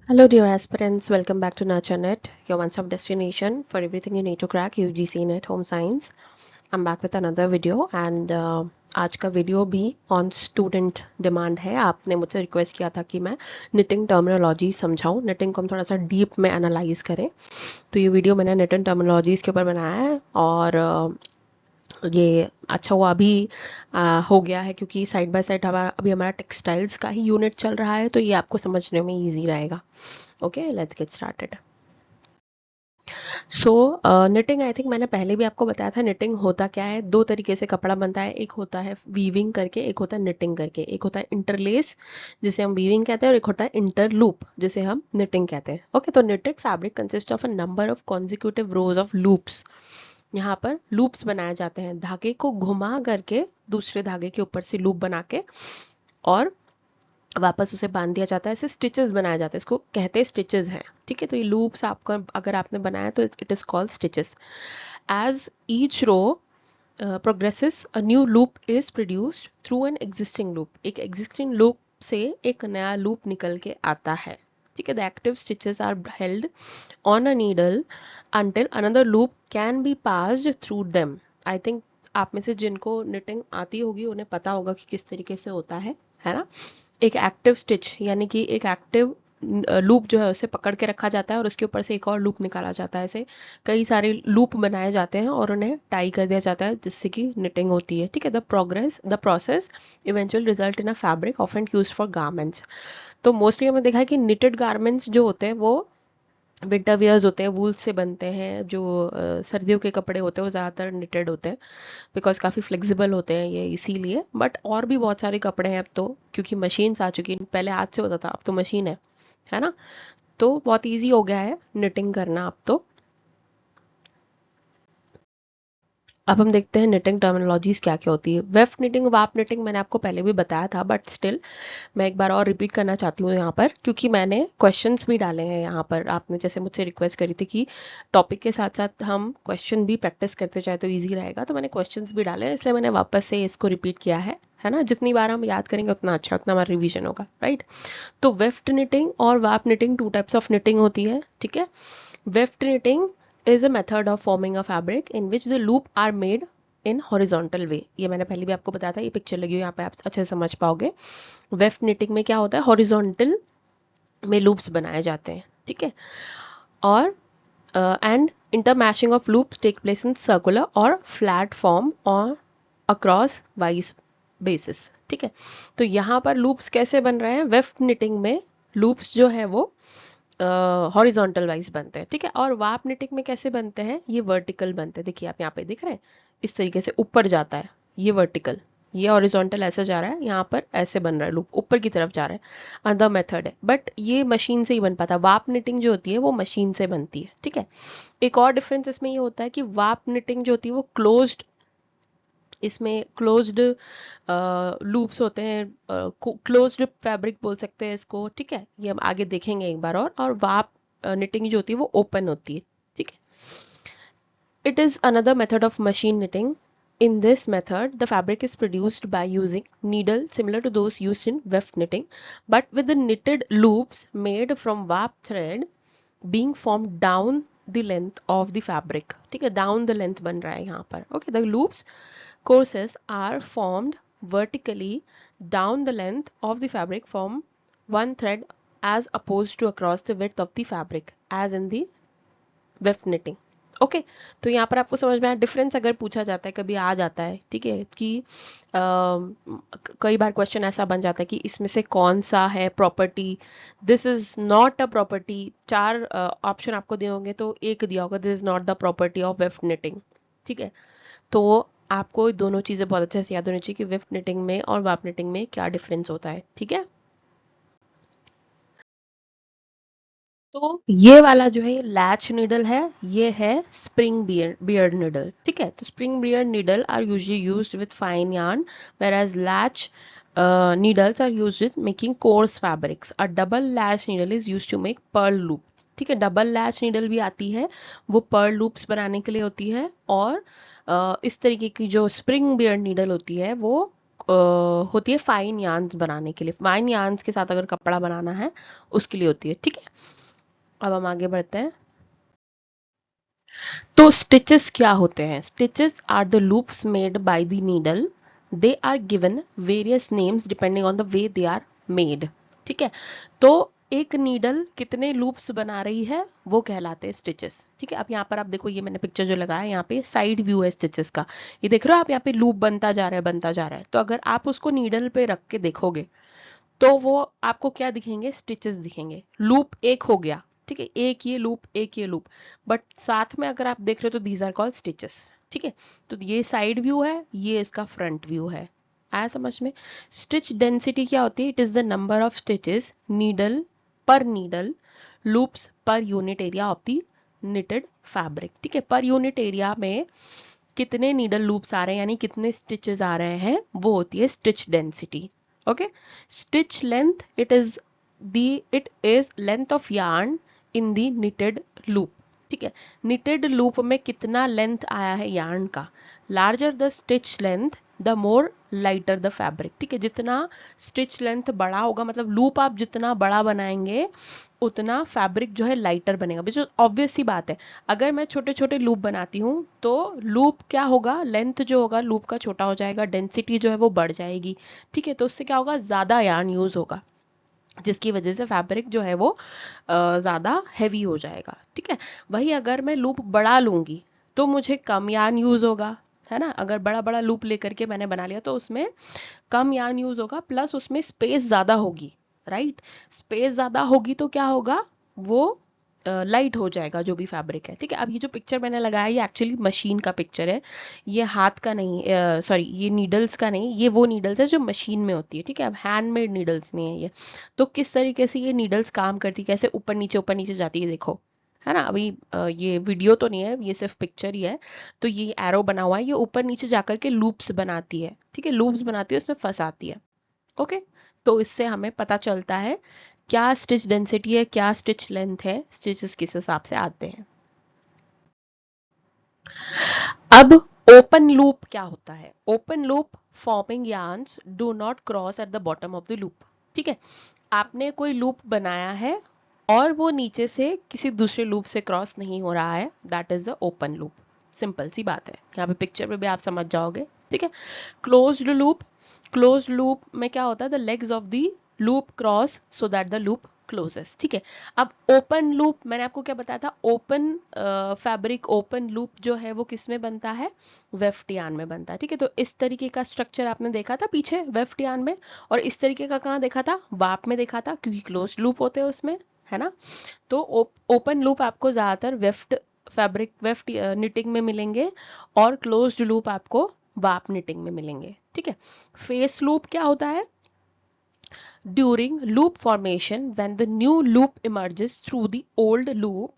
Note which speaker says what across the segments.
Speaker 1: Hello, dear aspirants. Welcome back to NurtureNet, your one-stop destination for everything you need to crack UGC NET Home Science. I'm back with another video and आज का video भी on student demand है। आपने मुझसे request किया था कि मैं निटिंग टर्मिनोलॉजी समझाऊं, निटिंग को हम थोड़ा सा डीप में एनालाइज करें। तो ये वीडियो मैंने निटिंग टर्मिनोलॉजीज के ऊपर बनाया है और ये अच्छा हुआ अभी हो गया है क्योंकि साइड बाय साइड हमारा टेक्सटाइल्स का ही यूनिट चल रहा है, तो ये आपको समझने में ईजी रहेगा। Okay, let's get started. So knitting, I think मैंने पहले भी आपको बताया था निटिंग होता क्या है। दो तरीके से कपड़ा बनता है, एक होता है वीविंग करके, एक होता है निटिंग करके। एक होता है इंटरलेस जिसे हम वीविंग कहते हैं और एक होता है इंटरलूप जिसे हम निटिंग कहते हैं। ओके, तो knitted fabric consist of a number of consecutive rose of loops. यहाँ पर लूप्स बनाए जाते हैं, धागे को घुमा करके दूसरे धागे के ऊपर से लूप बना के और वापस उसे बांध दिया जाता है। ऐसे स्टिचेस बनाए जाते हैं, इसको कहते हैं स्टिचेस हैं। ठीक है, तो ये लूप्स आपका अगर आपने बनाया तो it is called stitches. As each row progresses a new loop is produced through an existing loop. एक एग्जिस्टिंग लूप से एक नया लूप निकल के आता है। ठीक है, the active stitches are held on a needle until another loop can be passed through them. I think आप में से जिनको निटिंग आती होगी उन्हें पता होगा कि किस तरीके से होता है ना। एक एक्टिव स्टिच यानी कि एक एक्टिव लूप जो है उसे पकड़ के रखा जाता है और उसके ऊपर से एक और लूप निकाला जाता है। ऐसे कई सारे लूप बनाए जाते हैं और उन्हें टाई कर दिया जाता है जिससे कि निटिंग होती है। ठीक है, the process eventual result in a fabric often used for garments. तो मोस्टली हमने देखा है कि निटेड गारमेंट्स जो होते हैं वो विंटर वियर्स होते हैं, वूल से बनते हैं। जो सर्दियों के कपड़े होते हैं वो ज़्यादातर निटेड होते हैं बिकॉज काफ़ी फ्लेक्सिबल होते हैं ये, इसीलिए। बट और भी बहुत सारे कपड़े हैं अब तो, क्योंकि मशीन्स आ चुकी हैं। पहले हाथ से होता था, अब तो मशीन है ना। तो बहुत ईजी हो गया है निटिंग करना अब तो। अब हम देखते हैं निटिंग टर्मिनोलॉजीज क्या क्या होती है। वेफ्ट निटिंग, वाप निटिंग मैंने आपको पहले भी बताया था, बट स्टिल मैं एक बार और रिपीट करना चाहती हूँ यहाँ पर, क्योंकि मैंने क्वेश्चंस भी डाले हैं यहाँ पर। आपने जैसे मुझसे रिक्वेस्ट करी थी कि टॉपिक के साथ साथ हम क्वेश्चन भी प्रैक्टिस करते जाए तो ईजी रहेगा, तो मैंने क्वेश्चंस भी डाले हैं, इसलिए मैंने वापस से इसको रिपीट किया है ना। जितनी बार हम याद करेंगे उतना अच्छा, उतना हमारा रिवीजन होगा, राइट। तो वेफ्ट निटिंग और वाप knitting, two types of knitting होती है। ठीक है, weft knitting is a method of forming a fabric in which the loop are made in horizontal way। ये मैंने पहले भी आपको बताया था, ये पिक्चर लगी हुई यहाँ पे, आप अच्छे से समझ पाओगे। वेफ्ट निटिंग में क्या होता है, हॉरिजॉन्टल में लूप्स बनाए जाते हैं। ठीक है, और and intermeshing of loops take place in circular और फ्लैट फॉर्म और अक्रॉस वाइज बेसिस। ठीक है, तो यहाँ पर लूप्स कैसे बन रहे हैं, वेफ्ट निटिंग में लूप्स जो है वो हॉरिजॉन्टल वाइज बनते हैं। ठीक है, और वाप निटिंग में कैसे बनते हैं, ये वर्टिकल बनते हैं। देखिए आप यहाँ पे दिख रहे हैं, इस तरीके से ऊपर जाता है ये वर्टिकल, ये हॉरिजॉन्टल ऐसे जा रहा है, यहाँ पर ऐसे बन रहा है, लूप ऊपर की तरफ जा रहा है। अदर मेथड है, बट ये मशीन से ही बन पाता है। वाप निटिंग जो होती है वो मशीन से बनती है। ठीक है, एक और डिफरेंस इसमें ये होता है कि वाप निटिंग जो होती है वो क्लोज्ड, इसमें क्लोज्ड लूप्स होते हैं, क्लोज्ड फैब्रिक बोल सकते हैं इसको। ठीक है, ये हम आगे देखेंगे एक बार और वाप निटिंग जो होती है वो ओपन होती है। ठीक है, it is another method of machine knitting. In this method the fabric is produced by using needle similar to those used in weft knitting, but with the knitted loops made from warp thread being formed down the length of the fabric। ठीक है, down the length बन रहा है यहाँ पर। okay, the loops courses are formed vertically down the length of the fabric from one thread as opposed to across the width of the fabric as in the weft knitting. Okay, तो यहाँ पर आपको समझ में आया difference. अगर पूछा जाता है, कभी आ जाता है, ठीक है, कि कई बार क्वेश्चन ऐसा बन जाता है कि इसमें से कौन सा है property, this is not a property. चार ऑप्शन आपको दिए होंगे तो एक दिया होगा this is not the property of weft knitting. ठीक है, तो आपको दोनों चीज़ें बहुत अच्छे से याद होनी चाहिए कि वेफ्ट निटिंग में और वाप निटिंग में क्या डिफरेंस होता है। ठीक है, तो ये वाला जो है लैच नीडल है, ये है स्प्रिंग बियर्ड नीडल। ठीक है, तो spring beard needle are usually used with fine yarn whereas latch needles are used with making coarse fabrics। a double latch needle is used to make pearl loops। ठीक है, double latch needle भी आती है, वो Perl loops बनाने के लिए होती है। और इस तरीके की जो स्प्रिंग बियर्ड नीडल होती है वो होती है फाइन यार्न्स बनाने के लिए, फाइन यार्न्स के साथ अगर कपड़ा बनाना है उसके लिए होती है, ठीक है। अब हम आगे बढ़ते हैं। तो स्टिचेस क्या होते हैं? Stitches are the loops made by the needle, they are given various names depending on the way they are made, ठीक है। तो एक नीडल कितने लूप्स बना रही है वो कहलाते हैं स्टिचेस, ठीक है। अब यहाँ पर आप देखो, ये मैंने पिक्चर जो लगाया है यहाँ पे साइड व्यू है स्टिचेस का, ये देख रहे हो आप, यहाँ पे लूप बनता जा रहा है बनता जा रहा है। तो अगर आप उसको नीडल पे रख के देखोगे तो वो आपको क्या दिखेंगे? स्टिचेस दिखेंगे। लूप एक हो गया, ठीक है, एक ये लूप एक ये लूप, बट साथ में अगर आप देख रहे हो तो दीज आर कॉल्ड स्टिचेस, ठीक है। तो ये साइड व्यू है, ये इसका फ्रंट व्यू है। आया समझ में? स्टिच डेंसिटी क्या होती है? It is the number of stitches needle loops per unit area of the knitted fabric, ठीक है। पर यूनिट एरिया में कितने नीडल लूप्स आ रहे हैं, यानी कितने स्टिचेस आ रहे हैं, वो होती है stitch density. Okay, stitch length, it is length of yarn in the knitted loop, ठीक है। knitted लूप में कितना लेंथ आया है yarn का, larger the stitch length the more lighter the fabric, ठीक है। जितना स्टिच लेंथ बड़ा होगा, मतलब लूप आप जितना बड़ा बनाएंगे उतना फैब्रिक जो है लाइटर बनेगा, जो ऑब्वियस सी बात है। अगर मैं छोटे छोटे लूप बनाती हूँ तो लूप क्या होगा, लेंथ जो होगा लूप का छोटा हो जाएगा, डेंसिटी जो है वो बढ़ जाएगी, ठीक है। तो उससे क्या होगा, ज़्यादा यार्न यूज़ होगा, जिसकी वजह से फैब्रिक जो है वो ज़्यादा हैवी हो जाएगा, ठीक है। वही अगर मैं लूप बड़ा लूँगी तो मुझे कम यार्न यूज़ होगा, है ना। अगर बड़ा बड़ा लूप लेकर के मैंने बना लिया तो उसमें कम यार्न यूज होगा, प्लस उसमें स्पेस ज़्यादा होगी, राइट। स्पेस ज़्यादा होगी तो क्या होगा, वो लाइट हो जाएगा जो भी फैब्रिक है, ठीक है। अब ये जो पिक्चर मैंने लगाया ये एक्चुअली मशीन का पिक्चर है, ये हाथ का नहीं, सॉरी ये नीडल्स का नहीं, ये वो नीडल्स है जो मशीन में होती है, ठीक है। अब हैंडमेड नीडल्स नहीं है ये। तो किस तरीके से ये नीडल्स काम करती है, कैसे ऊपर नीचे जाती है, देखो, है ना। अभी ये वीडियो तो नहीं है, ये सिर्फ पिक्चर ही है। तो ये एरो बना हुआ है, ये ऊपर नीचे जाकर के लूप्स बनाती है, ठीक है, लूप्स बनाती है, उसमें फंसाती है। ओके, तो इससे हमें पता चलता है क्या स्टिच डेंसिटी है, क्या स्टिच लेंथ है, स्टिचेस किस हिसाब से आते हैं। अब ओपन लूप क्या होता है? Open loop forming yarns do not cross at the bottom of the loop, ठीक है। आपने कोई लूप बनाया है और वो नीचे से किसी दूसरे लूप से क्रॉस नहीं हो रहा है, that is the open loop. Simple सी बात है, यहाँ पे पिक्चर में भी आप समझ जाओगे, ठीक है। क्लोज्ड लूप में क्या होता है, the legs of the loop cross so that the loop closes, ठीक है। अब ओपन लूप मैंने आपको क्या बताया था, ओपन फैब्रिक ओपन लूप जो है वो किस में बनता है, वेफ्ट यार्न में बनता है, ठीक है। तो इस तरीके का स्ट्रक्चर आपने देखा था पीछे वेफ्ट यार्न में, और इस तरीके का कहाँ देखा था, वाप में देखा था, क्योंकि क्लोज लूप होते हैं उसमें, है ना। तो ओपन लूप आपको ज्यादातर वेफ्ट निटिंग में मिलेंगे, और क्लोज्ड लूप आपको वाप निटिंग में मिलेंगे, ठीक है। फेस लूप क्या होता है, during loop formation when the new loop emerges through the old loop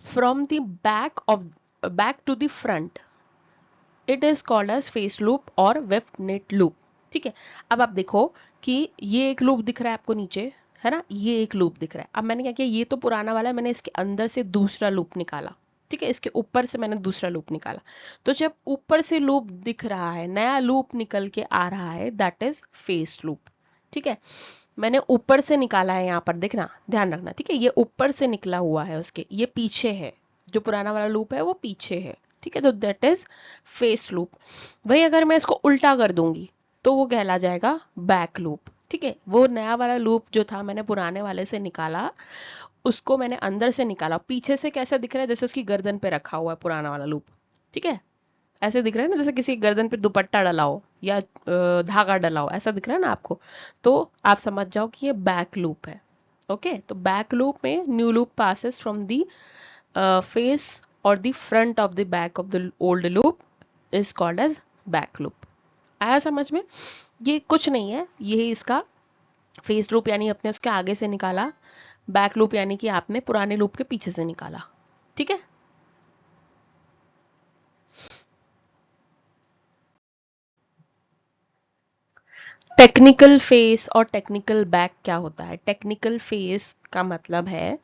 Speaker 1: from the back to the front, it is called as face loop और weft knit loop, ठीक है। अब आप देखो कि ये एक लूप दिख रहा है आपको नीचे, है ना, ये एक लूप दिख रहा है। अब मैंने क्या किया, ये तो पुराना वाला है, मैंने इसके अंदर से दूसरा लूप निकाला, ठीक है, इसके ऊपर से मैंने दूसरा लूप निकाला। तो जब ऊपर से लूप दिख रहा है, नया लूप निकल के आ रहा है, दैट इज फेस लूप, ठीक है। मैंने ऊपर से निकाला है, यहाँ पर देखना, ध्यान रखना, ठीक है। ये ऊपर से निकला हुआ है उसके, ये पीछे है, जो पुराना वाला लूप है वो पीछे है, ठीक है। तो दैट इज फेस लूप। वही अगर मैं इसको उल्टा कर दूंगी तो वो कहला जाएगा बैक लूप, ठीक है। वो नया वाला लूप जो था मैंने पुराने वाले से निकाला, उसको मैंने अंदर से निकाला, पीछे से कैसा दिख रहा है, जैसे उसकी गर्दन पे रखा हुआ है पुराना वाला लूप, ठीक है। ऐसे दिख रहा है ना, जैसे किसी गर्दन पे दुपट्टा डला हो या धागा डला हो, ऐसा दिख रहा है ना आपको। तो आप समझ जाओ कि ये बैक लूप है। ओके, तो बैक लूप में new loop passes from the face और the front of the back of the old loop is called as back loop. आया समझ में? ये कुछ नहीं है, ये इसका फेस लूप यानी अपने उसके आगे से निकाला, बैक लूप यानी कि आपने पुराने लूप के पीछे से निकाला, ठीक है। टेक्निकल फेस और टेक्निकल बैक क्या होता है? टेक्निकल फेस का मतलब है,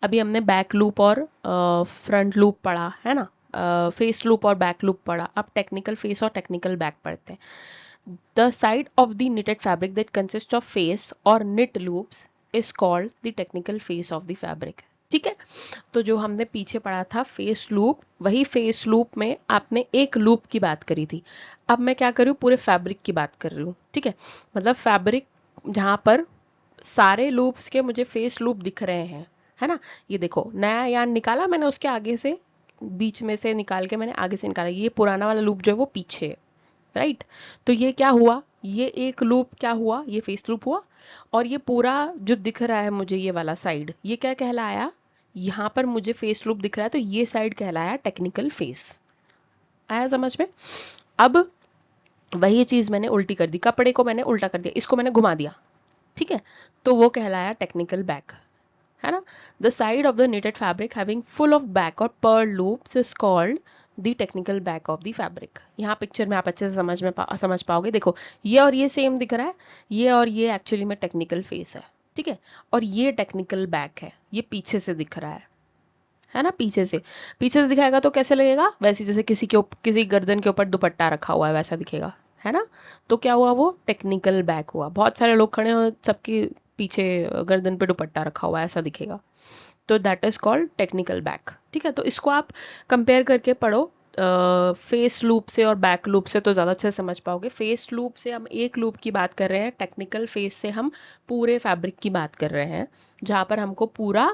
Speaker 1: अभी हमने बैक लूप और फ्रंट लूप पढ़ा है ना, फेस लूप और बैक लूप पढ़ा, अब टेक्निकल फेस और टेक्निकल बैक पढ़ते हैं। The side of the knitted fabric that consists of face or knit loops is called the technical face of the fabric. ठीक है, तो जो हमने पीछे पढ़ा था फेस लूप, वही फेस लूप में आपने एक लूप की बात करी थी। अब मैं क्या कर रही हूँ, पूरे फैब्रिक की बात कर रही हूँ। ठीक है, मतलब फैब्रिक जहाँ पर सारे लूप्स के मुझे फेस लूप दिख रहे हैं, है ना। ये देखो नया यार्न निकाला मैंने, उसके आगे से बीच में से निकाल के मैंने आगे से निकाला, ये पुराना वाला लूप जो है वो पीछे है, राइट। तो ये क्या हुआ, ये एक लूप क्या हुआ, ये फेस लूप हुआ। और ये पूरा जो दिख रहा है मुझे ये वाला साइड, ये क्या कहलाया, यहाँ पर मुझे फेस लूप दिख रहा है तो ये साइड कहलाया टेक्निकल फेस। आया समझ में। अब वही चीज मैंने उल्टी कर दी, कपड़े को मैंने उल्टा कर दिया, इसको मैंने घुमा दिया, ठीक है, तो वो कहलाया टेक्निकल बैक, है ना। The side of the knitted fabric having full of back और pearl loops is called the technical back of the fabric. यहाँ पिक्चर में आप अच्छे से समझ पाओगे। देखो ये और ये सेम दिख रहा है, ये और ये एक्चुअली में टेक्निकल फेस है, ठीक है, और ये टेक्निकल बैक है, ये पीछे से दिख रहा है ना। पीछे से दिखाएगा तो कैसे लगेगा, वैसे जैसे किसी गर्दन के ऊपर दुपट्टा रखा हुआ है वैसा दिखेगा, है ना। तो क्या हुआ, वो टेक्निकल बैक हुआ। बहुत सारे लोग खड़े हो, सबके पीछे गर्दन पे दुपट्टा रखा हुआ है ऐसा दिखेगा, तो that is called technical back. ठीक है, तो इसको आप कंपेयर करके पढ़ो फेस लूप से और बैक लूप से, तो ज़्यादा अच्छे से समझ पाओगे। फेस लूप से हम एक लूप की बात कर रहे हैं, टेक्निकल फेस से हम पूरे फैब्रिक की बात कर रहे हैं, जहाँ पर हमको पूरा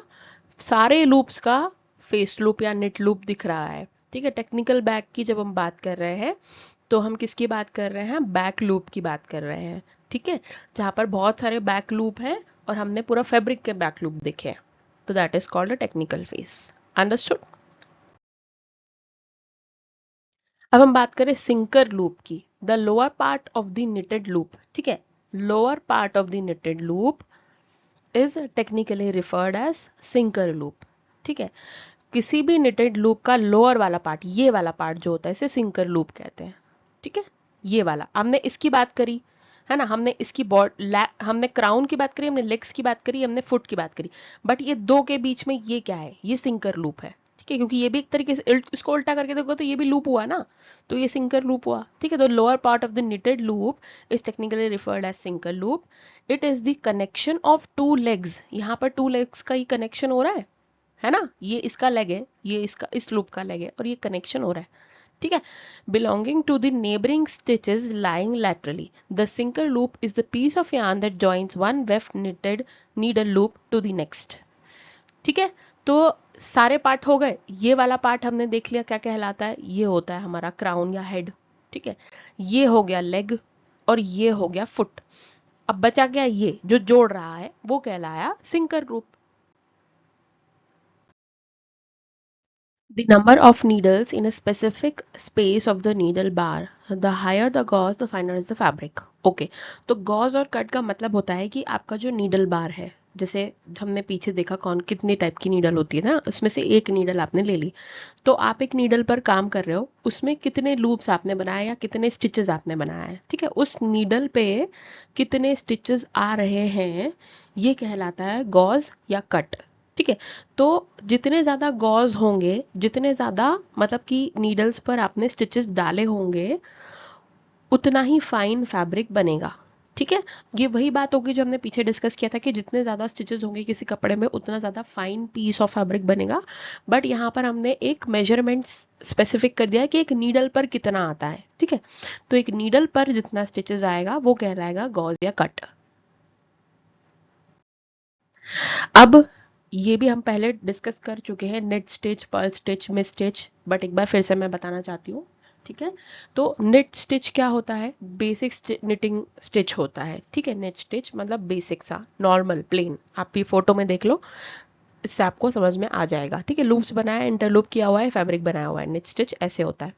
Speaker 1: सारे लूप्स का फेस लूप या निट लूप दिख रहा है। ठीक है, टेक्निकल बैक की जब हम बात कर रहे हैं तो हम किसकी बात कर रहे हैं, बैक लूप की बात कर रहे हैं। ठीक है, जहाँ पर बहुत सारे बैक लूप हैं और हमने पूरा फैब्रिक के बैक लूप देखे हैं, तो that is called a technical face. Understood. अब हम बात करें सिंकर लूप की, the lower part of the knitted loop. ठीक है, lower part of the knitted loop is technically referred as sinker loop. ठीक है, किसी भी knitted लूप का लोअर वाला पार्ट, ये वाला पार्ट जो होता है, इसे सिंकर लूप कहते हैं। ठीक है, ये वाला हमने इसकी बात करी, है ना, हमने इसकी हमने क्राउन की बात करी, हमने लेग्स की बात करी, हमने फुट की बात करी, बट ये दो के बीच में ये क्या है, ये सिंकर लूप है। ठीक है, क्योंकि ये भी एक तरीके से इसको उल्टा करके देखो तो ये भी लूप हुआ ना, तो ये सिंकर लूप हुआ। ठीक है, तो lower part of the knitted loop is technically referred as sinker loop. It is the connection of two legs, यहाँ पर टू लेग्स का ही कनेक्शन हो रहा है ना, ये इसका लेग है, ये इसका इस लूप का लेग है, और ये कनेक्शन हो रहा है। ठीक है, belonging to the neighboring stitches lying laterally. The sinker loop is the piece of yarn that joins one weft knitted needle loop to the next. ठीक है, तो सारे पार्ट हो गए। ये वाला पार्ट हमने देख लिया क्या कहलाता है, ये होता है हमारा क्राउन या हेड। ठीक है, ये हो गया लेग और ये हो गया फुट। अब बचा गया ये जो जोड़ रहा है, वो कहलाया sinker loop. The number of needles in a specific space of the needle bar, the higher the gauze, the finer is the fabric. Okay, तो गॉज और कट का मतलब होता है कि आपका जो नीडल बार है, जैसे हमने पीछे देखा कौन कितने टाइप की नीडल होती है ना, उसमें से एक नीडल आपने ले ली, तो आप एक नीडल पर काम कर रहे हो, उसमें कितने लूप्स आपने बनाए या कितने स्टिचेस आपने बनाए हैं। ठीक है, उस नीडल पे कितने स्टिचेस आ रहे हैं, ये कहलाता है गॉज या कट। ठीक है, तो जितने ज़्यादा गॉज होंगे, जितने ज़्यादा मतलब कि नीडल्स पर आपने स्टिचेस डाले होंगे, उतना ही फाइन फैब्रिक बनेगा। ठीक है, ये वही बात होगी जो हमने पीछे डिस्कस किया था कि जितने ज़्यादा स्टिचेस होंगे किसी कपड़े में, उतना ज़्यादा फाइन पीस ऑफ फैब्रिक बनेगा। बट यहाँ पर हमने एक मेजरमेंट स्पेसिफिक कर दिया है कि एक नीडल पर कितना आता है। ठीक है, तो एक नीडल पर जितना स्टिचेस आएगा वो कहलाएगा गॉज या कट। अब ये भी हम पहले डिस्कस कर चुके हैं, net stitch, Perl stitch, miss stitch, but एक बार फिर से मैं बताना चाहती हूँ। ठीक है, तो नेट स्टिच क्या होता है, बेसिक निटिंग स्टिच होता है। ठीक है, नेट स्टिच मतलब बेसिक सा नॉर्मल प्लेन, आप भी फोटो में देख लो, इससे आपको समझ में आ जाएगा। ठीक है, लूप्स बनाया, इंटरलूप किया हुआ है, फैब्रिक बनाया हुआ है, नेट स्टिच ऐसे होता है।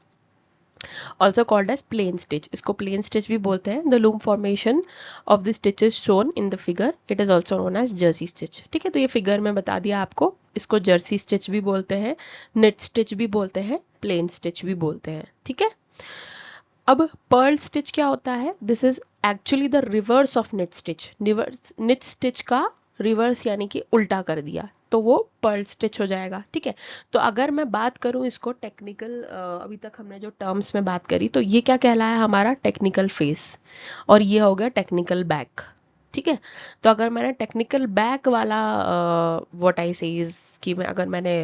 Speaker 1: also called as plain stitch, इसको plain stitch भी बोलते हैं। the loom formation of the stitches shown in the figure, it is also known as jersey stitch। ठीक है, तो ये फिगर में बता दिया आपको, इसको जर्सी स्टिच भी बोलते हैं, नेट स्टिच भी बोलते हैं, प्लेन स्टिच भी बोलते हैं। ठीक है, अब पर्ल स्टिच क्या होता है, this is actually the reverse of net stitch. Net stitch का रिवर्स यानी कि उल्टा कर दिया तो वो पर्ल स्टिच हो जाएगा। ठीक है, तो अगर मैं बात करूं इसको टेक्निकल, अभी तक हमने जो टर्म्स में बात करी, तो ये क्या कहलाया हमारा टेक्निकल फेस, और ये हो गया टेक्निकल बैक। ठीक है, तो अगर मैंने टेक्निकल बैक वाला व्हाट आई से कि मैं अगर मैंने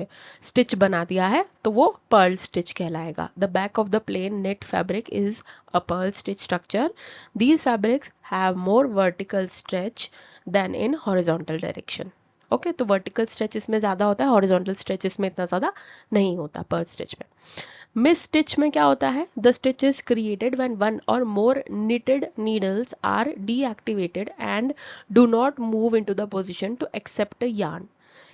Speaker 1: स्टिच बना दिया है तो वो पर्ल स्टिच कहलाएगा। The back of the plain knit fabric is a purl stitch structure. These fabrics have more vertical stretch than in horizontal direction. Okay, तो वर्टिकल स्ट्रेच इसमें ज़्यादा होता है, हॉरिजॉन्टल स्ट्रेच इसमें इतना ज़्यादा नहीं होता पर्ल स्टिच में। मिस स्टिच में क्या होता है? The stitch is created when one और मोर knitted needles are deactivated and do not move into the position to accept a yarn.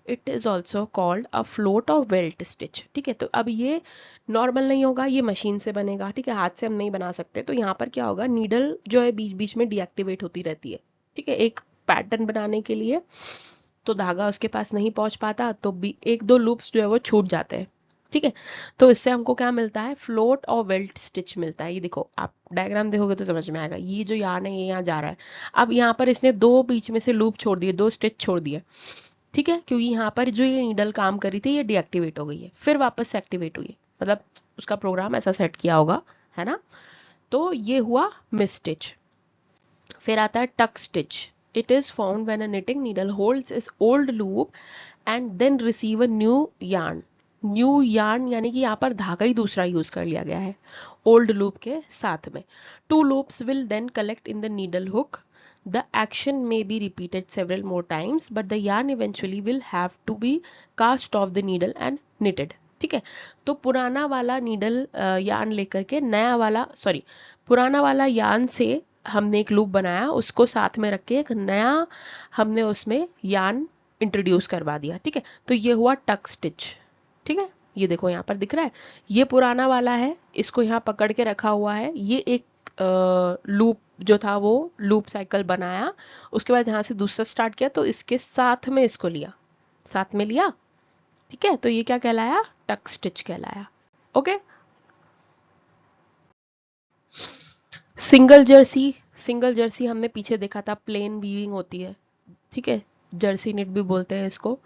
Speaker 1: It is also called a float और belt stitch. ठीक है, तो अब ये नॉर्मल नहीं होगा, ये मशीन से बनेगा। ठीक है, हाथ से हम नहीं बना सकते, तो यहाँ पर क्या होगा, नीडल जो है बीच बीच में डीएक्टिवेट होती रहती है। ठीक है, एक पैटर्न बनाने के लिए तो धागा उसके पास नहीं पहुंच पाता, तो भी एक दो लूप्स जो है वो छूट जाते हैं। ठीक है, तो इससे हमको क्या मिलता है, फ्लोट और वेल्ट स्टिच मिलता है। ये देखो, आप डायग्राम देखोगे तो समझ में आएगा। ये जो यार्न है ये यहाँ जा रहा है, अब यहाँ पर इसने दो बीच में से लूप छोड़ दिए, दो स्टिच छोड़ दिए। ठीक है, क्योंकि यहाँ पर जो ये नीडल काम कर रही थी ये डीएक्टिवेट हो गई है, फिर वापस से एक्टिवेट हुई है, मतलब उसका प्रोग्राम ऐसा सेट किया होगा, है ना। तो ये हुआ मिस स्टिच। फिर आता है tuck stitch. It is found when a knitting needle holds its old loop and then receive a new yarn. New yarn यानी कि यहाँ पर धागा ही दूसरा यूज कर लिया गया है ओल्ड लूप के साथ में। Two loops will then collect in the needle hook. The action may be repeated several more times, but the yarn eventually will have to be cast off the needle and knitted. ठीक है, तो पुराना वाला needle yarn लेकर के नया वाला, sorry, पुराना वाला यार्न से हमने एक लूप बनाया, उसको साथ में रख के एक नया हमने उसमें यार्न इंट्रोड्यूस करवा दिया। ठीक है, तो ये हुआ टक स्टिच। ठीक है, ये देखो यहाँ पर दिख रहा है, ये पुराना वाला है, इसको यहाँ पकड़ के रखा हुआ है, ये एक लूप जो था वो लूप साइकिल बनाया, उसके बाद यहाँ से दूसरा स्टार्ट किया, तो इसके साथ में इसको लिया, साथ में लिया। ठीक है, तो ये क्या कहलाया, टक स्टिच कहलाया। Okay, single Jersey. Single Jersey हमने पीछे देखा था, प्लेन वीविंग होती है। ठीक है, जर्सी नेट भी बोलते हैं इसको।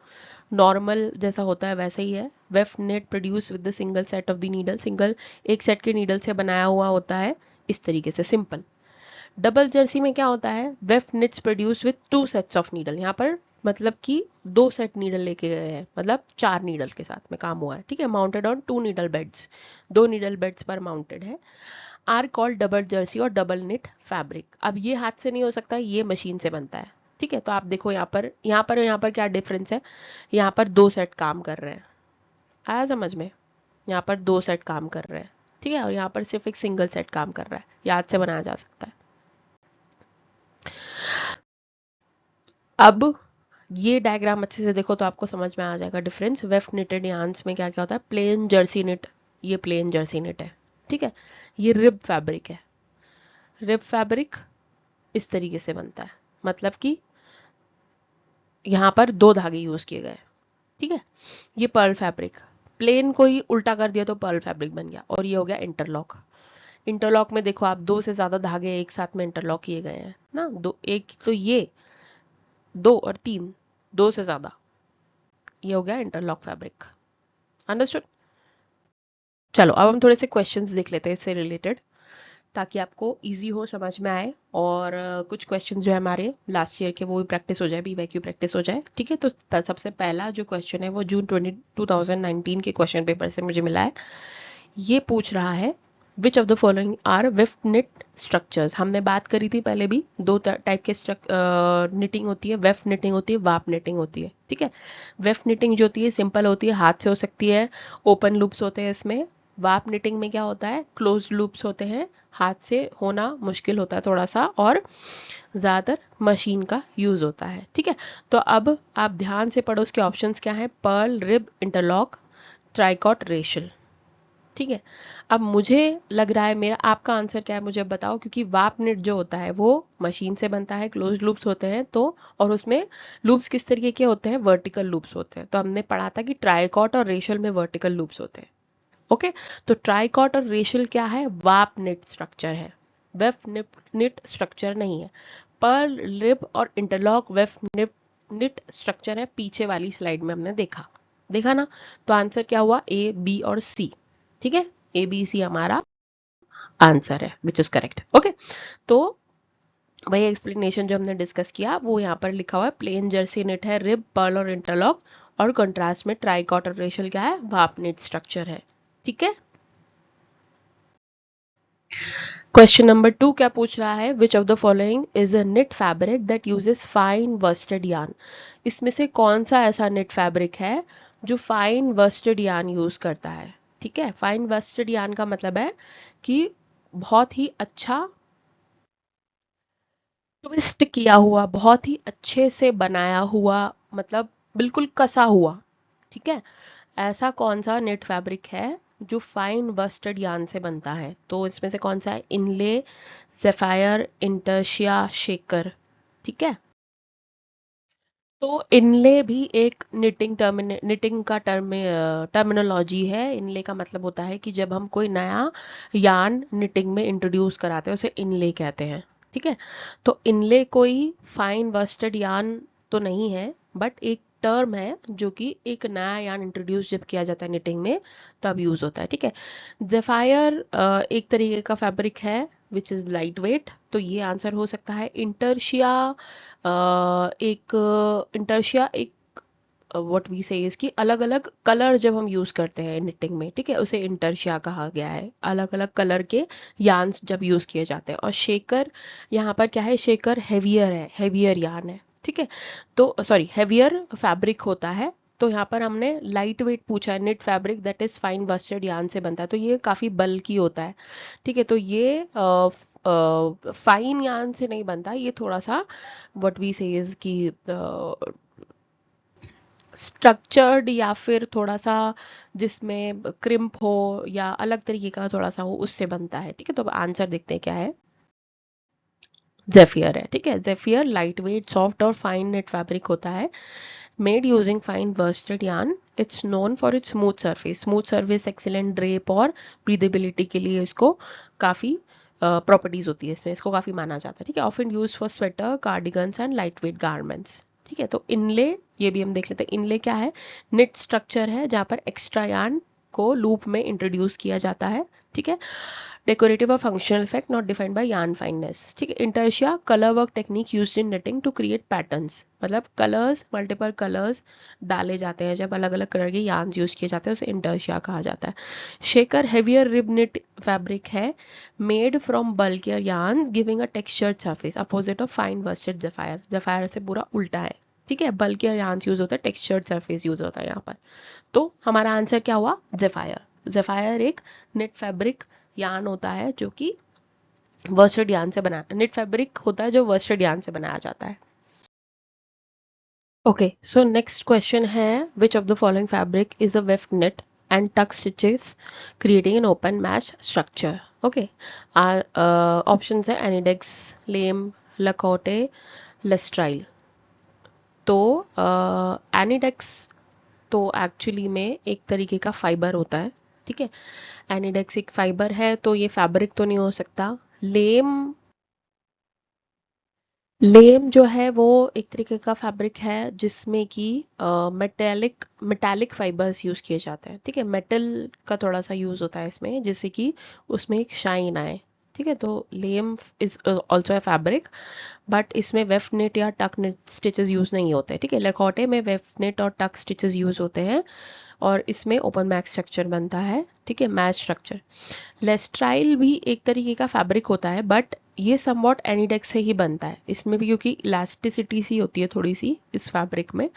Speaker 1: नॉर्मल जैसा होता है वैसे ही है। Weft net produce with the single set of the needle. Single एक सेट के नीडल से बनाया हुआ होता है, इस तरीके से सिंपल। डबल जर्सी में क्या होता है, weft nits produce with two sets of needle. यहाँ पर मतलब कि दो सेट नीडल लेके गए हैं, मतलब चार नीडल के साथ में काम हुआ है। ठीक है, mounted on two needle beds, दो नीडल बेड्स पर माउंटेड है। आर कॉल्ड डबल जर्सी और डबल निट फैब्रिक। अब ये हाथ से नहीं हो सकता, ये मशीन से बनता है। ठीक है, तो आप देखो यहाँ पर क्या डिफरेंस है, यहाँ पर दो सेट काम कर रहे हैं, आया समझ में, यहाँ पर दो सेट काम कर रहे हैं। ठीक है, और यहाँ पर सिर्फ एक सिंगल सेट काम कर रहा है, याद से बनाया जा सकता है। अब ये डायग्राम अच्छे से देखो तो आपको समझ में आ जाएगा डिफरेंस। वेफ्ट निटेड यार्न्स में क्या क्या होता है, प्लेन जर्सी निट, ये प्लेन जर्सी निट है। ठीक है, ये रिब फैब्रिक है। रिब फैब्रिक इस तरीके से बनता है, मतलब कि यहाँ पर दो धागे यूज किए गए। ठीक है, ये पर्ल फैब्रिक, प्लेन को ही उल्टा कर दिया तो पर्ल फैब्रिक बन गया। और ये हो गया इंटरलॉक। इंटरलॉक में देखो आप, दो से ज्यादा धागे एक साथ में इंटरलॉक किए गए हैं ना, दो, एक तो ये दो और तीन, दो से ज्यादा, ये हो गया इंटरलॉक फैब्रिक। अंडरस्टूड। चलो अब हम थोड़े से क्वेश्चंस देख लेते हैं इससे रिलेटेड, ताकि आपको इजी हो, समझ में आए। और कुछ क्वेश्चंस जो है हमारे लास्ट ईयर के वो भी प्रैक्टिस हो जाए, बीवाईक्यू प्रैक्टिस हो जाए। ठीक है, तो सबसे पहला जो क्वेश्चन है वो जून 2019 के क्वेश्चन पेपर से मुझे मिला है। ये पूछ रहा है, which of the following are weft knit structures. हमने बात करी थी पहले भी, दो टाइप के निटिंग होती है, वेफ्ट निटिंग होती है, वाप निटिंग होती है। ठीक है, वेफ्ट निटिंग जो होती है सिंपल होती है, हाथ से हो सकती है, ओपन लूप्स होते हैं इसमें। वाप निटिंग में क्या होता है, क्लोज लूप्स होते हैं, हाथ से होना मुश्किल होता है थोड़ा सा, और ज़्यादातर मशीन का यूज होता है। ठीक है, तो अब आप ध्यान से पढ़ो, उसके ऑप्शंस क्या है, पर्ल, रिब, इंटरलॉक, ट्राइकॉट, रेशल। ठीक है, अब मुझे लग रहा है, मेरा आपका आंसर क्या है मुझे बताओ, क्योंकि वाप निट जो होता है वो मशीन से बनता है, क्लोज लूप्स होते हैं, तो और उसमें लूप्स किस तरीके के होते हैं, वर्टिकल लूप्स होते हैं। तो हमने पढ़ा था कि ट्राइकॉट और रेशल में वर्टिकल लूप्स होते हैं। ओके, तो ट्राइकॉट और रेशल क्या है, वाप निट स्ट्रक्चर है, वेफ निट स्ट्रक्चर नहीं है। पर्ल, रिब और इंटरलॉक वेफ निट निट स्ट्रक्चर है पीछे वाली स्लाइड में हमने देखा ना। तो आंसर क्या हुआ, ए बी और सी। ठीक है, ए बी सी हमारा आंसर है विच इज करेक्ट। ओके, तो वही एक्सप्लेनेशन जो हमने डिस्कस किया वो यहाँ पर लिखा हुआ है। प्लेन जर्सी नेट है, रिब, पर्ल और इंटरलॉक, और कंट्रास्ट में ट्राइकॉटर रेशियल क्या है, वार्प नेट स्ट्रक्चर है। ठीक है, क्वेश्चन नंबर 2 क्या पूछ रहा है, which of the following is a knit fabric that uses fine worsted yarn. इसमें से कौन सा ऐसा निट फैब्रिक है जो फाइन वर्स्टेड यार्न यूज करता है। ठीक है, फाइन वर्स्टेड यार्न का मतलब है कि बहुत ही अच्छा ट्विस्ट किया हुआ, बहुत ही अच्छे से बनाया हुआ, मतलब बिल्कुल कसा हुआ। ठीक है, ऐसा कौन सा नेट फैब्रिक है जो फाइन वर्स्टेड यार्न से बनता है। तो इसमें से कौन सा है, इनले, जेफायर, इंटर्शिया, शेकर। ठीक है, तो इनले भी एक निटिंग का टर्मिनोलॉजी है। इनले का मतलब होता है कि जब हम कोई नया यार्न निटिंग में इंट्रोड्यूस कराते हैं उसे इनले कहते हैं। ठीक है, तो इनले कोई फाइन वर्स्टेड यार्न तो नहीं है, बट एक टर्म है जो कि एक नया यार्न इंट्रोड्यूस जब किया जाता है निटिंग में तब यूज होता है। ठीक है, जेफायर एक तरीके का फैब्रिक है विच इज लाइट वेट, तो ये आंसर हो सकता है। इंटर्शिया एक व्हाट वी से इसकी अलग अलग कलर जब हम यूज करते हैं निटिंग में, ठीक है, उसे इंटर्शिया कहा गया है। अलग अलग कलर के यार्न्स जब यूज किए जाते हैं। और शेकर यहाँ पर क्या है, शेकर हेवियर है, हेवियर यार्न है। ठीक है, तो सॉरी हैवियर फैब्रिक होता है। तो यहाँ पर हमने लाइट वेट पूछा है, knit fabric that is fine worsted yarn से बनता है, तो ये काफी बल्की होता है। ठीक है, तो ये फाइन यार्न से नहीं बनता, ये थोड़ा सा व्हाट वी से इज की स्ट्रक्चर्ड या फिर थोड़ा सा जिसमें क्रिम्प हो या अलग तरीके का थोड़ा सा हो उससे बनता है। ठीक है, तो अब आंसर देखते हैं क्या है। जेफियर है। ठीक है, जेफियर लाइट वेट, सॉफ्ट और फाइन नेट फैब्रिक होता है, made using fine bursted yarn. It's known for its smooth surface, excellent drape और ब्रीदेबिलिटी के लिए इसको काफ़ी प्रॉपर्टीज होती है, इसमें इसको काफ़ी माना जाता है। ठीक है, often use for sweater, cardigans and light weight garments. ठीक है, तो इनले, ये भी हम देख लेते हैं। इनले क्या है, निट स्ट्रक्चर है जहाँ पर एक्स्ट्रा यार्न को लूप में इंट्रोड्यूस किया जाता है। ठीक है, डेकोरेटिव और functional effect not defined by yarn fineness. ठीक है, intarsia colour work technique used in knitting to create patterns, मतलब कलर्स, मल्टीपल कलर्स डाले जाते हैं जब अलग अलग कलर के यार्न यूज किए जाते हैं, उसे इंटर्शिया कहा जाता है। Shaker heavier rib knit fabric है, made from bulkier yarn giving a textured surface, opposite of fine worsted zephyr. Zephyr से पूरा उल्टा है। ठीक है, बल्कियर यार्न यूज होता है, टेक्सचर्ड सरफेस यूज होता है यहाँ पर। तो हमारा आंसर क्या हुआ, जेफायर। जेफायर एक नेट फैब्रिक यार्न होता है जो कि वर्स्टेड यार्न से बना, नेट फैब्रिक होता है जो वर्स्टेड यार्न से बनाया जाता है। ओके, सो नेक्स्ट क्वेश्चन है, which of the following fabric is a weft knit and tuck stitches creating an open mesh structure. Okay, option है एनिडेक्स, लेम, लकोटे, लेस्ट्राइल। तो एनिडेक्स तो एक्चुअली में एक तरीके का फाइबर होता है। ठीक है, एनिडेक्स एक फाइबर है तो ये फैब्रिक तो नहीं हो सकता। लेम, लेम जो है वो एक तरीके का फैब्रिक है जिसमें कि मेटेलिक फाइबर्स यूज किए जाते हैं। ठीक है, मेटल का थोड़ा सा यूज होता है इसमें जिससे कि उसमें एक शाइन आए। ठीक है, तो lame is also a fabric, but इसमें वेफ्ट नेट या टक नेट स्टिचेस यूज नहीं होते। ठीक है, लेकॉटे में वेफ्ट नेट और टक स्टिचेस यूज होते हैं और इसमें ओपन मैच स्ट्रक्चर बनता है। ठीक है, मैच स्ट्रक्चर। लेस्ट्राइल भी एक तरीके का फैब्रिक होता है, बट ये समवॉट एनिडेक्स से ही बनता है। इसमें भी क्योंकि इलास्टिसिटी सी होती है थोड़ी सी इस फैब्रिक में,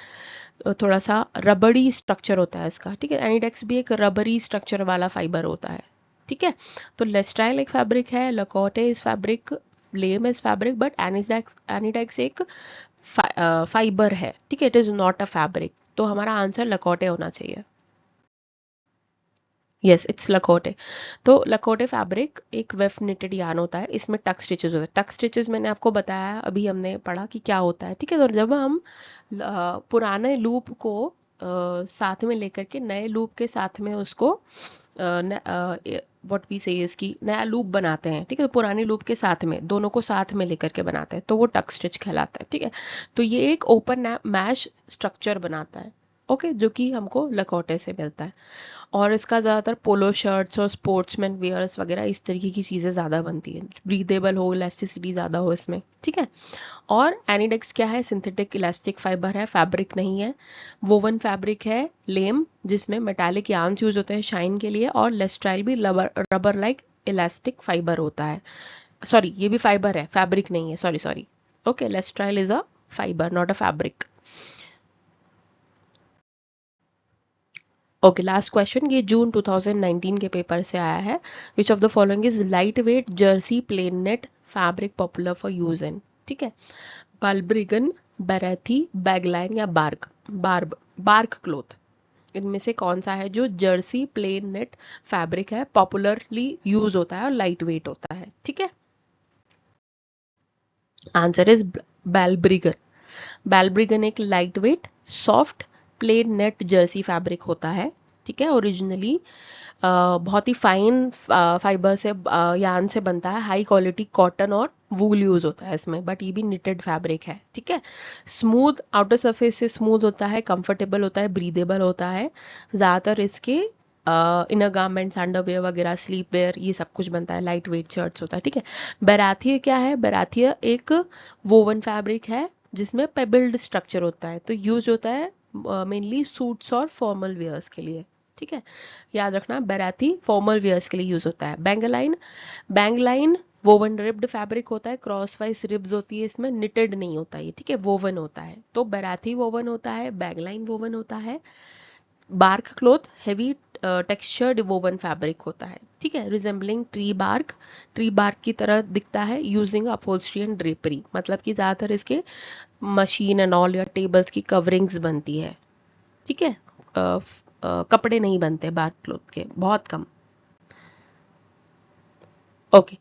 Speaker 1: थोड़ा सा रबड़ी स्ट्रक्चर होता है इसका। ठीक है, एनिडेक्स भी एक रबरी स्ट्रक्चर वाला फाइबर होता है। ठीक है, तो लेस्ट्राइल एक फैब्रिक है, Lacoste is fabric, lame is fabric, but anidex एक फाइबर है। ठीक है, it is not a fabric, तो हमारा आंसर लकोटे होना चाहिए। Yes, it's Lacoste. तो लकोटे फैब्रिक एक वेफ निटेड यार्न होता है, इसमें टक स्टिचेस होते हैं। टक स्टिचेस मैंने आपको बताया, अभी हमने पढ़ा कि क्या होता है। ठीक है, तो जब हम पुराने लूप को साथ में लेकर के नए लूप के साथ में उसको व्हाट वी से इसकी नया लूप बनाते हैं, ठीक है, पुरानी लूप के साथ में दोनों को साथ में लेकर के बनाते हैं, तो वो टक स्टिच कहलाता है, ठीक है। तो ये एक ओपन मैश स्ट्रक्चर बनाता है, ओके, जो कि हमको लकोटे से मिलता है। और इसका ज़्यादातर पोलो शर्ट्स और स्पोर्ट्समैन वेयर्स वगैरह इस तरीके की चीज़ें ज़्यादा बनती है, ब्रीदेबल हो, इलास्टिसिटी ज़्यादा हो इसमें, ठीक है। और एनिडेक्स क्या है, सिंथेटिक इलास्टिक फाइबर है, फैब्रिक नहीं है। वोवन फैब्रिक है, लेम, जिसमें मेटालिक यार्न्स यूज होते हैं शाइन के लिए, और लेस्ट्राइल भी रबर लाइक इलास्टिक फाइबर होता है। सॉरी, ये भी फाइबर है, फैब्रिक नहीं है, sorry sorry. Okay, lastrile is a fibre not a fabric. Okay, last question, ये जून 2019 के पेपर से आया है। Which of the following is light weight jersey plain knit fabric popular for use in, ठीक है। बाल्ब्रिगन, बैरेथी, बैगलाइन या बार्क क्लोथ, इनमें से कौन सा है जो जर्सी प्लेन नेट फैब्रिक है, पॉपुलरली यूज होता है और लाइट वेट होता है, ठीक है। Answer is balbriggan. बैल्ब्रिगन एक light weight soft plain net jersey fabric होता है, ठीक है। ओरिजिनली बहुत ही फाइन फाइबर से यार्न से बनता है, हाई क्वालिटी कॉटन और वूल यूज होता है इसमें, बट ये भी निटेड फैब्रिक है, ठीक है। स्मूथ आउटर सरफेस से स्मूथ होता है, कंफर्टेबल होता है, ब्रीदेबल होता है। ज़्यादातर इसके इनर गारमेंट्स, अंडरवेयर वगैरह, स्लीप वेयर, ये सब कुछ बनता है, लाइट वेट शर्ट्स होता है, ठीक है। बैराथिया क्या है, बैराथिया एक वोवन फैब्रिक है जिसमें पेबल्ड स्ट्रक्चर होता है, तो यूज होता है मेनली सूट्स और फॉर्मल वेयर्स के लिए, ठीक है। याद रखना, बैराथी फॉर्मल वेयर्स के लिए यूज होता है। बैंगलाइन वोवन रिब्ड फैब्रिक होता है, क्रॉस वाइज रिब्स होती है इसमें, निटेड नहीं होता है, ठीक है, वोवन होता है। तो बैराथी वोवन होता है, बैंगलाइन वोवन होता है। Bark cloth heavy textured woven fabric होता है, ठीक है, रिजेंबलिंग ट्री बार्क की तरह दिखता है, यूजिंग अपहोल्स्ट्री एंड ड्रेपरी, मतलब कि ज़्यादातर इसके मशीन एंड ऑल या टेबल्स की कवरिंग्स बनती है, ठीक है। कपड़े नहीं बनते बार्क क्लोथ के, बहुत कम। Okay,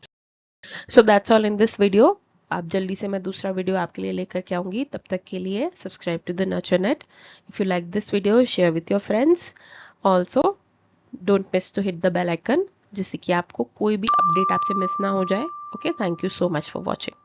Speaker 1: so that's all in this video. आप जल्दी से मैं दूसरा वीडियो आपके लिए लेकर के आऊंगी, तब तक के लिए subscribe to the nurture net. If you like this video, share with your friends. Also don't miss to hit the bell icon, जिससे कि आपको कोई भी अपडेट आपसे मिस ना हो जाए। Okay, thank you so much for watching.